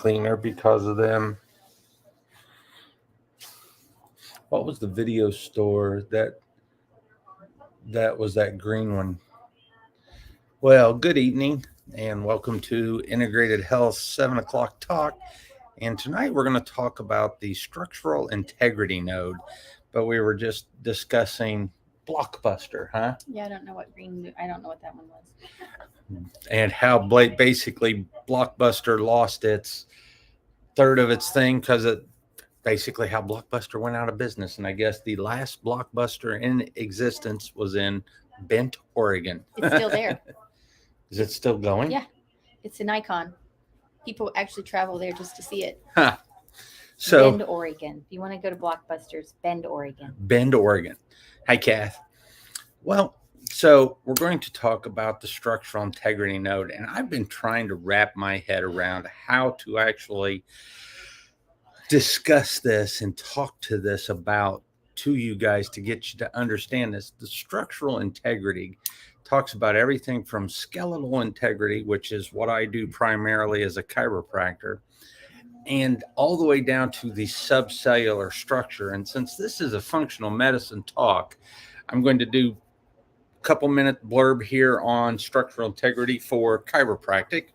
cleaner because of them. What was the video store that was that green one? Well, good evening and welcome to Integrated Health 7 o'clock talk. And tonight we're going to talk about the structural integrity node, but we were just discussing Blockbuster, huh? Yeah, I don't know what that one was. And how basically Blockbuster lost its third of its thing because it basically how Blockbuster went out of business. And I guess the last Blockbuster in existence was in Bend, Oregon. It's still there. Is it still going? Yeah, it's an icon. People actually travel there just to see it. Huh. So Bend, Oregon. If you want to go to Blockbusters, Bend, Oregon. Bend, Oregon. Hi, Kath. Well, so we're going to talk about the structural integrity node, and I've been trying to wrap my head around how to actually discuss this and talk to this about to you guys to get you to understand this. The structural integrity talks about everything from skeletal integrity, which is what I do primarily as a chiropractor, and all the way down to the subcellular structure. And since this is a functional medicine talk, I'm going to do a couple minute blurb here on structural integrity for chiropractic,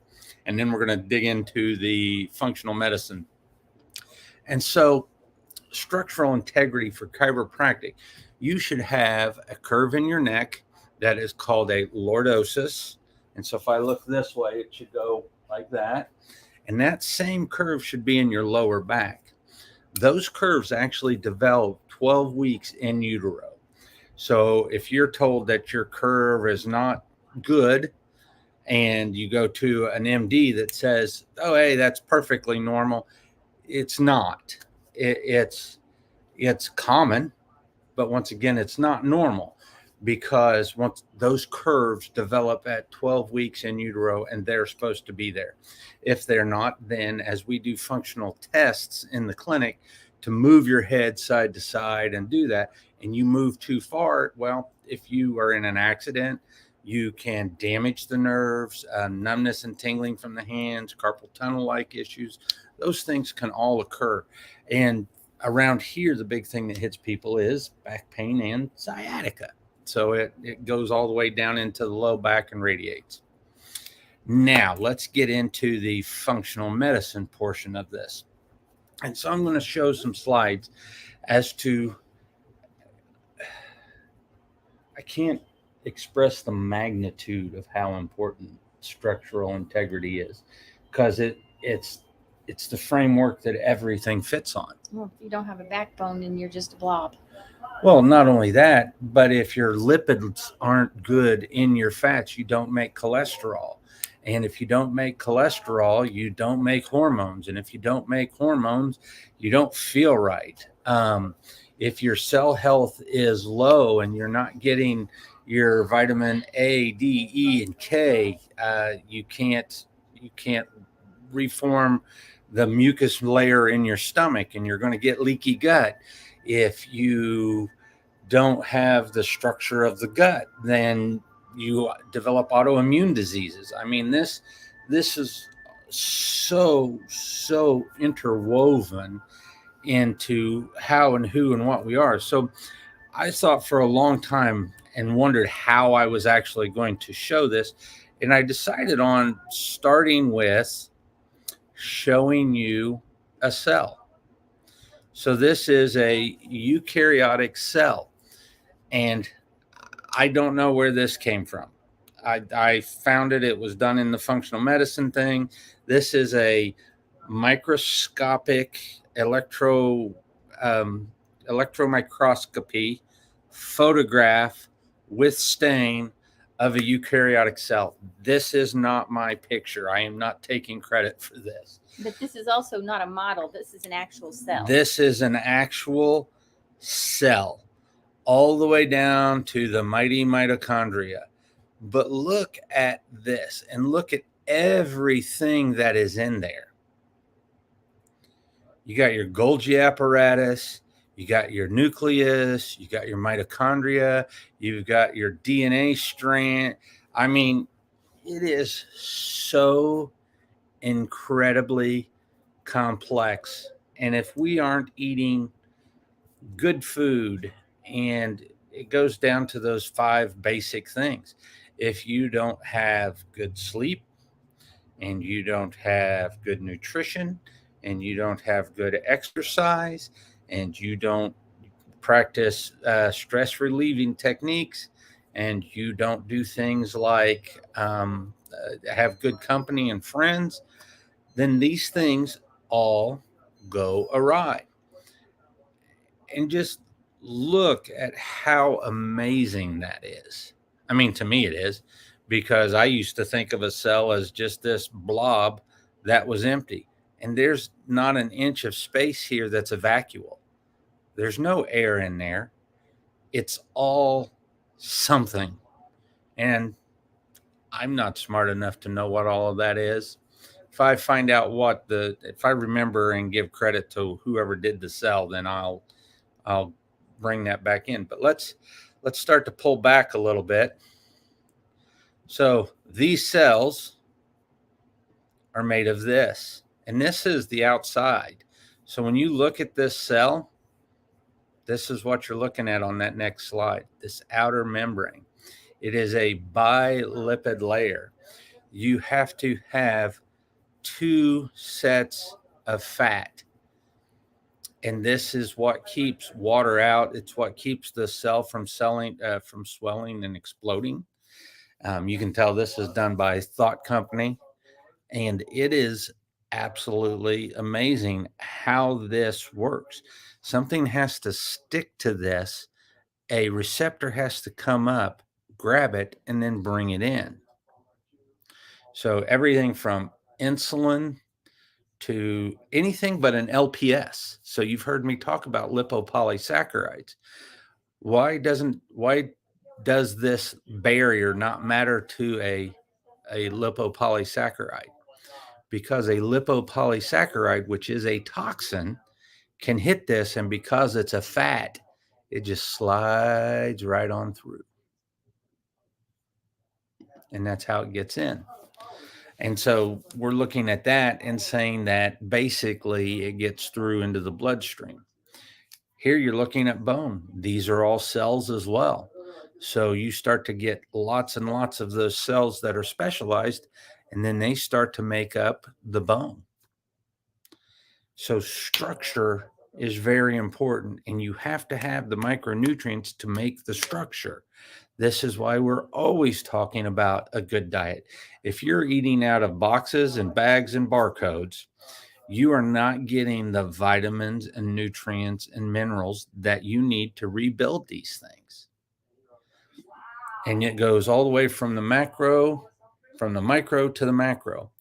and then we're going to dig into the functional medicine. And so structural integrity for chiropractic, you should have a curve in your neck that is called a lordosis. And so if I look this way, it should go like that. And that same curve should be in your lower back. Those curves actually develop 12 weeks in utero. So if you're told that your curve is not good and you go to an MD that says, oh, hey, that's perfectly normal, it's not. It's common, but once again, it's not normal. Because once those curves develop at 12 weeks in utero and they're supposed to be there. If they're not, then as we do functional tests in the clinic to move your head side to side and do that, and you move too far, well, if you are in an accident, you can damage the nerves, numbness and tingling from the hands, carpal tunnel-like issues. Those things can all occur. And around here, the big thing that hits people is back pain and sciatica. So it goes all the way down into the low back and radiates. Now, let's get into the functional medicine portion of this. And so I'm going to show some slides as to, I can't express the magnitude of how important structural integrity is, because it's the framework that everything fits on. Well, if you don't have a backbone, then you're just a blob. Well, not only that, but if your lipids aren't good in your fats, you don't make cholesterol. And if you don't make cholesterol, you don't make hormones. And if you don't make hormones, you don't feel right. If your cell health is low and you're not getting your vitamin A, D, E, and K, you can't reform the mucus layer in your stomach, and you're going to get leaky gut. If you don't have the structure of the gut, then you develop autoimmune diseases. I mean, this is so interwoven into how and who and what we are. So I thought for a long time and wondered how I was actually going to show this. And I decided on starting with showing you a cell. So this is a eukaryotic cell, and I don't know where this came from. I found it. It was done in the functional medicine thing. This is a microscopic electromicroscopy photograph with stain of a eukaryotic cell. This is not my picture. I am not taking credit for this. But this is also not a model. This is an actual cell. This is an actual cell, all the way down to the mighty mitochondria. But look at this and look at everything that is in there. You got your Golgi apparatus, you got your nucleus, you got your mitochondria, you've got your DNA strand. I mean, it is so incredibly complex. And if we aren't eating good food, and it goes down to those 5 basic things. If you don't have good sleep, and you don't have good nutrition, and you don't have good exercise, and you don't practice stress relieving techniques, and you don't do things like have good company and friends, then these things all go awry. And just look at how amazing that is. I mean, to me, it is, because I used to think of a cell as just this blob that was empty. And there's not an inch of space here that's a vacuole. There's no air in there. It's all something. And I'm not smart enough to know what all of that is. If I find out if I remember and give credit to whoever did the cell, then I'll bring that back in. But let's start to pull back a little bit. So these cells are made of this, and this is the outside. So when you look at this cell, this is what you're looking at on that next slide, this outer membrane. It is a bilipid layer. You have to have 2 sets of fat. And this is what keeps water out. It's what keeps the cell from swelling and exploding. You can tell this is done by Thought Company. And it is absolutely amazing how this works. Something has to stick to this. A receptor has to come up, grab it, and then bring it in. So everything from insulin to anything but an LPS. So you've heard me talk about lipopolysaccharides. Why does this barrier not matter to a lipopolysaccharide? Because a lipopolysaccharide, which is a toxin, can hit this, and because it's a fat, it just slides right on through. And that's how it gets in. And so we're looking at that and saying that basically it gets through into the bloodstream. Here you're looking at bone. These are all cells as well. So you start to get lots and lots of those cells that are specialized, and then they start to make up the bone. So structure is very important, and you have to have the micronutrients to make the structure. This is why we're always talking about a good diet. If you're eating out of boxes and bags and barcodes, you are not getting the vitamins and nutrients and minerals that you need to rebuild these things. And it goes all the way from the micro to the macro.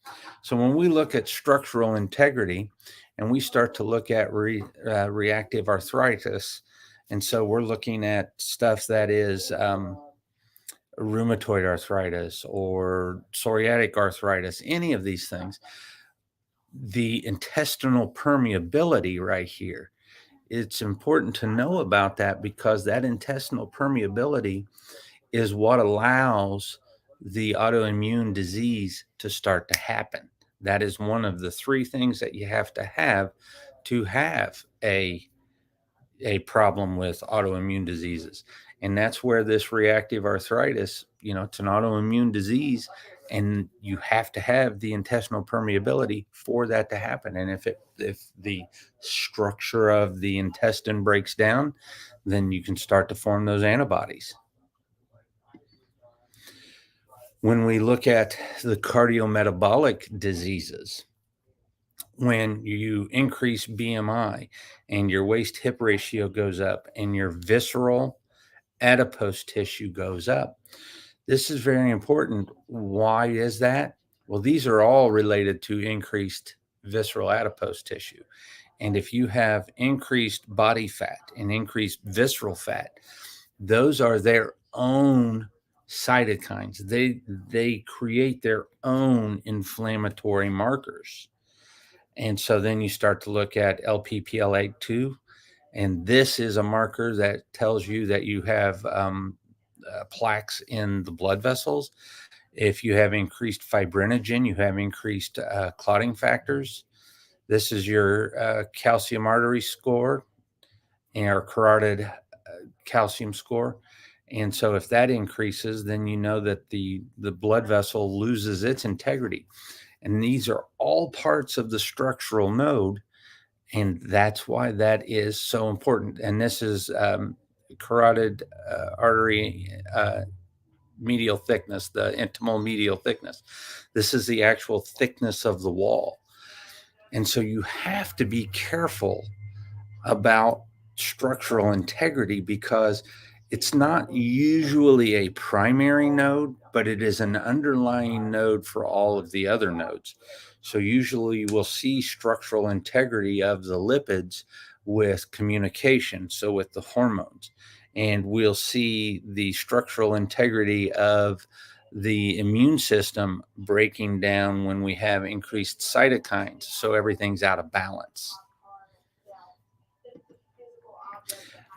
So when we look at structural integrity and we start to look at reactive arthritis, and so we're looking at stuff that is rheumatoid arthritis or psoriatic arthritis, any of these things, the intestinal permeability right here, it's important to know about that, because that intestinal permeability is what allows the autoimmune disease to start to happen. That is one of the 3 things that you have to have a problem with autoimmune diseases. And that's where this reactive arthritis, it's an autoimmune disease, and you have to have the intestinal permeability for that to happen. And if the structure of the intestine breaks down, then you can start to form those antibodies. When we look at the cardiometabolic diseases, when you increase BMI and your waist hip ratio goes up and your visceral adipose tissue goes up, this is very important. Why is that? Well, these are all related to increased visceral adipose tissue. And if you have increased body fat and increased visceral fat, those are their own cytokines. They create their own inflammatory markers. And so then you start to look at LPPL82, and this is a marker that tells you that you have plaques in the blood vessels. If you have increased fibrinogen, you have increased clotting factors. This is your calcium artery score and our carotid calcium score. And so if that increases, then you know that the blood vessel loses its integrity. And these are all parts of the structural node. And that's why that is so important. And this is carotid artery medial thickness, the intimal medial thickness. This is the actual thickness of the wall. And so you have to be careful about structural integrity because it's not usually a primary node, but it is an underlying node for all of the other nodes. So usually we'll see structural integrity of the lipids with communication, so with the hormones. And we'll see the structural integrity of the immune system breaking down when we have increased cytokines, so everything's out of balance.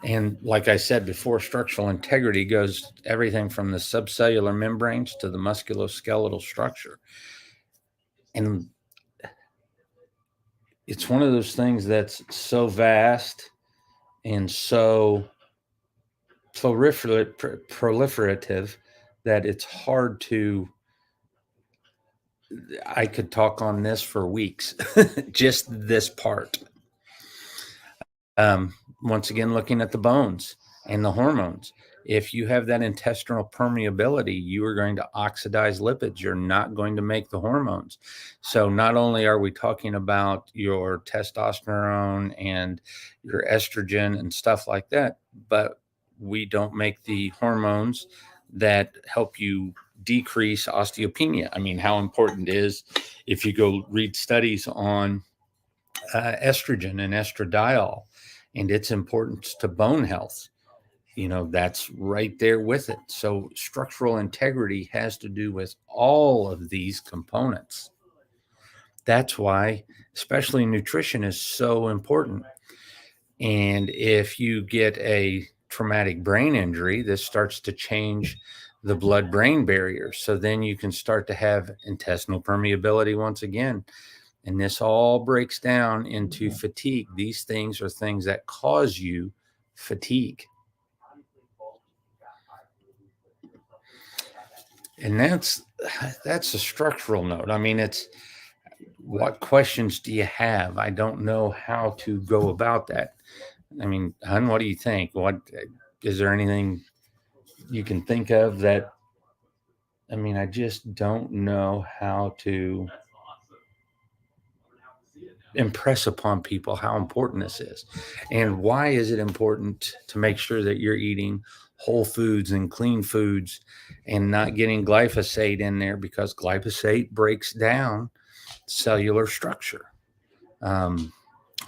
And like I said before, structural integrity goes everything from the subcellular membranes to the musculoskeletal structure. And it's one of those things that's so vast and so proliferative that it's hard to, I could talk on this for weeks, just this part. Once again, looking at the bones and the hormones. If you have that intestinal permeability, you are going to oxidize lipids. You're not going to make the hormones. So not only are we talking about your testosterone and your estrogen and stuff like that, but we don't make the hormones that help you decrease osteopenia. I mean, how important is, if you go read studies on estrogen and estradiol and its importance to bone health, you know, that's right there with it. So structural integrity has to do with all of these components. That's why especially nutrition is so important. And if you get a traumatic brain injury, this starts to change the blood-brain barrier. So then you can start to have intestinal permeability once again. And this all breaks down into fatigue. These things are things that cause you fatigue. And that's a structural note. I mean, it's, what questions do you have? I don't know how to go about that. I mean, hun, what do you think? What is there anything you can think of that? I mean, I just don't know how to impress upon people how important this is. And why is it important to make sure that you're eating whole foods and clean foods and not getting glyphosate in there? Because glyphosate breaks down cellular structure.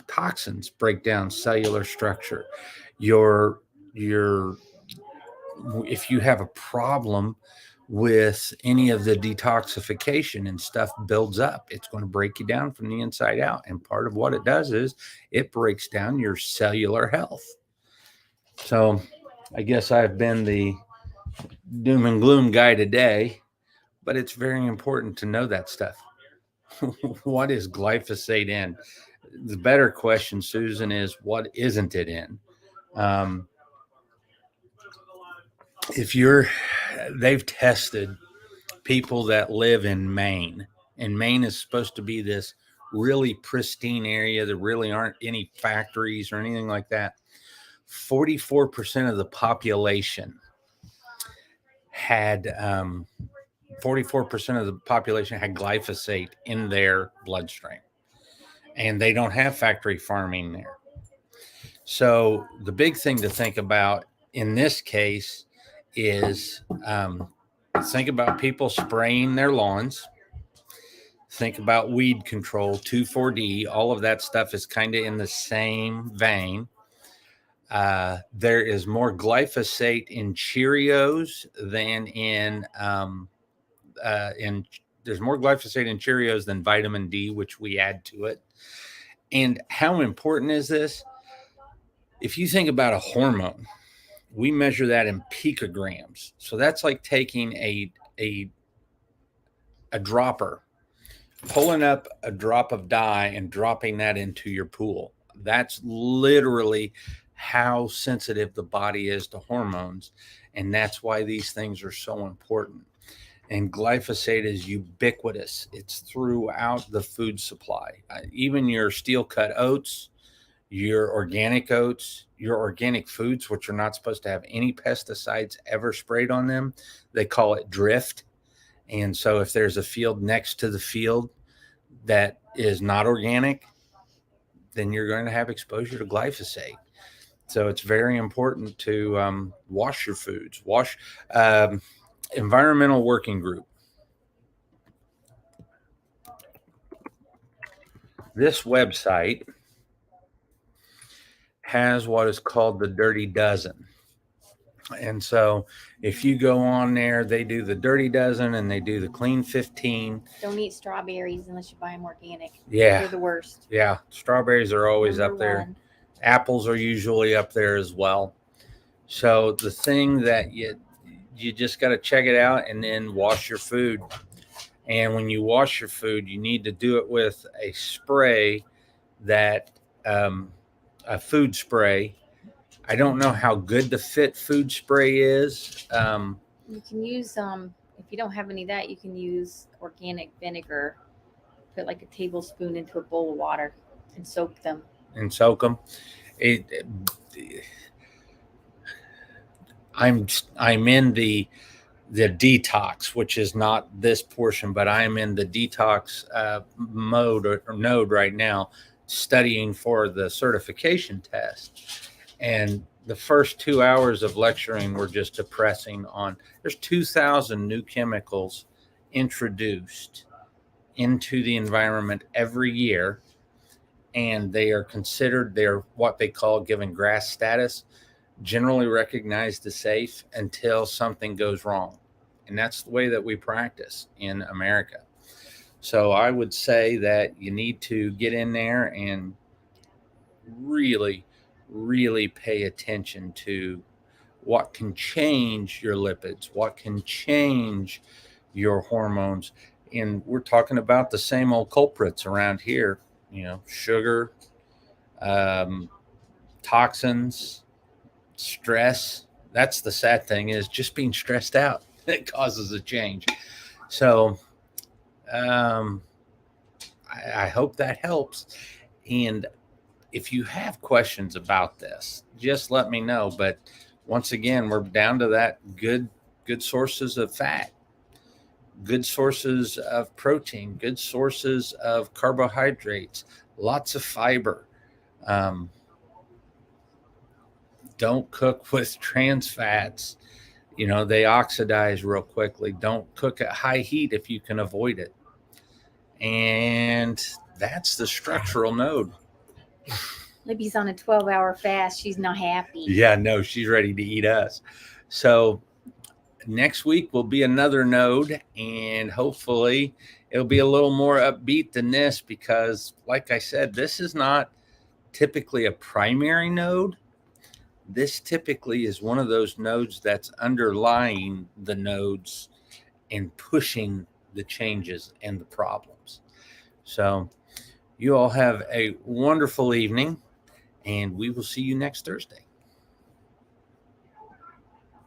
Toxins break down cellular structure. If you have a problem with any of the detoxification and stuff builds up, it's going to break you down from the inside out. And part of what it does is it breaks down your cellular health. So I guess I've been the doom and gloom guy today, but it's very important to know that stuff. What is glyphosate in? The better question, Susan, is what isn't it in? They've tested people that live in Maine, and Maine is supposed to be this really pristine area. There really aren't any factories or anything like that. 44% of the population had 44% of the population had glyphosate in their bloodstream, and they don't have factory farming there. So the big thing to think about in this case is think about people spraying their lawns. Think about weed control, 2,4-D. All of that stuff is kind of in the same vein. There is more glyphosate in Cheerios than there's more glyphosate in Cheerios than vitamin D, which we add to it. And how important is this? If you think about a hormone, we measure that in picograms. So that's like taking a dropper pulling up a drop of dye and dropping that into your pool. That's literally how sensitive the body is to hormones. And that's why these things are so important. And glyphosate is ubiquitous. It's throughout the food supply. Even your steel cut oats, your organic foods, which are not supposed to have any pesticides ever sprayed on them, they call it drift. And so if there's a field next to the field that is not organic, then you're going to have exposure to glyphosate. So it's very important to wash your foods. Environmental Working Group. This website has what is called the Dirty Dozen. And so if you go on there, they do the Dirty Dozen and they do the Clean 15. Don't eat strawberries unless you buy them organic. Yeah. They're the worst. Yeah. Strawberries are always Number up there. one. Apples are usually up there as well. So the thing that you just got to check it out and then wash your food. And when you wash your food, you need to do it with a spray that a food spray. I don't know how good the Fit food spray is. You can use if you don't have any of that, you can use organic vinegar. Put like a tablespoon into a bowl of water and soak them. I'm in the detox, which is not this portion, but I'm in the detox mode or node right now, studying for the certification test. And the first 2 hours of lecturing were just depressing on, there's 2,000 new chemicals introduced into the environment every year. And they're what they call given GRAS status, generally recognized as safe until something goes wrong. And that's the way that we practice in America. So I would say that you need to get in there and really, really pay attention to what can change your lipids, what can change your hormones. And we're talking about the same old culprits around here, sugar, toxins, stress. That's the sad thing, is just being stressed out. It causes a change. So I hope that helps. And if you have questions about this, just let me know. But once again, we're down to that good sources of fat, good sources of protein, good sources of carbohydrates, lots of fiber. Don't cook with trans fats. They oxidize real quickly. Don't cook at high heat if you can avoid it. And that's the structural node. Libby's on a 12-hour fast. She's not happy. Yeah, no, she's ready to eat us. So next week will be another node, and hopefully it'll be a little more upbeat than this, because like I said, this is not typically a primary node. This typically is one of those nodes that's underlying the nodes and pushing the changes and the problems. So you all have a wonderful evening, and we will see you next Thursday.